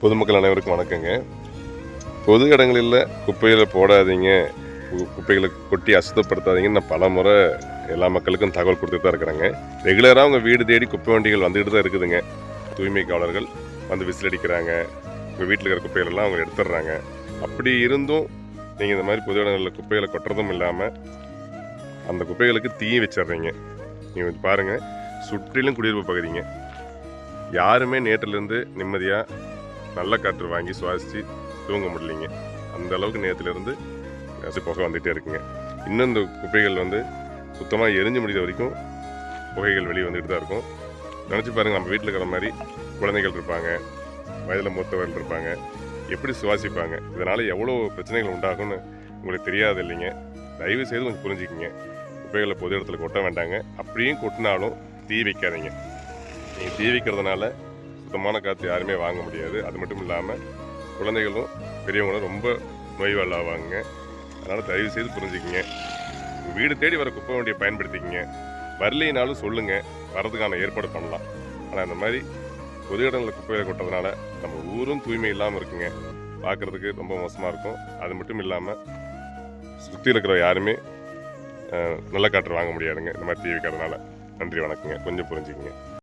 பொதுமக்கள் அனைவருக்கும் வணக்கங்க. பொது இடங்களில் குப்பைகளை போடாதீங்க, குப்பைகளை கொட்டி அசுத்தப்படுத்தாதீங்கன்னு நான் பல முறை எல்லா மக்களுக்கும் தகவல் கொடுத்துட்டு தான் இருக்கிறேங்க. ரெகுலராக அவங்க வீடு தேடி குப்பை வண்டிகள் வந்துக்கிட்டு தான் இருக்குதுங்க. தூய்மை காவலர்கள் வந்து விசில் அடிக்கிறாங்க, உங்கள் வீட்டில் இருக்கிற குப்பைகளெல்லாம் அவங்க எடுத்துடுறாங்க. அப்படி இருந்தும் நீங்கள் இந்த மாதிரி பொது இடங்களில் குப்பைகளை கொட்டுறதும் இல்லாமல் அந்த குப்பைகளுக்கு தீயும் வச்சிடுறீங்க. நீங்கள் பாருங்கள், சுற்றிலும் குடியிருப்பு பகுதிங்க. யாருமே நேற்றிலேருந்து நிம்மதியாக நல்ல காற்று வாங்கி சுவாசித்து தூங்க முடியலைங்க. அந்த அளவுக்கு நேரத்துலேருந்து புகை வந்துகிட்டே இருக்குங்க. இன்னும் இந்த குப்பைகள் சுத்தமாக எரிஞ்சு முடிகிற வரைக்கும் புகைகள் வெளியே வந்துட்டு தான் இருக்கும். நினச்சி பாருங்கள், நம்ம வீட்டில் இருக்கிற மாதிரி குழந்தைகள் இருப்பாங்க, வயதில் மூத்தவர்கள் இருப்பாங்க, எப்படி சுவாசிப்பாங்க? இதனால் எவ்வளோ பிரச்சனைகள் உண்டாகும்னு உங்களுக்கு தெரியாது இல்லைங்க. தயவு செய்து கொஞ்சம் புரிஞ்சுக்கிங்க. குப்பைகளை பொது இடத்துல கொட்ட வேண்டாங்க. அப்படியும் கொட்டினாலும் தீ வைக்காதீங்க. நீங்கள் தீ வைக்கிறதுனால சுத்தமான காற்று யாருமே வாங்க முடியாது. அது மட்டும் இல்லாமல் குழந்தைகளும் பெரியவங்களும் ரொம்ப நோய்வாளாவாங்க. அதனால் தயவு செய்து புரிஞ்சுக்கிங்க. வீடு தேடி வர குப்பை வண்டியை பயன்படுத்திக்கிங்க. வரலைனாலும் சொல்லுங்கள், வரதுக்கான ஏற்பாடு பண்ணலாம். ஆனால் இந்த மாதிரி பொது இடங்களில் குப்பையை கொட்டதுனால நம்ம ஊரும் தூய்மை இல்லாமல் இருக்குங்க. பார்க்குறதுக்கு ரொம்ப மோசமாக இருக்கும். அது மட்டும் இல்லாமல் சுற்றி இருக்கிற யாருமே நல்ல காற்று வாங்க முடியாதுங்க இந்த மாதிரி தீ வைக்கிறதுனால. நன்றி, வணக்கங்க. கொஞ்சம் புரிஞ்சுக்கிங்க.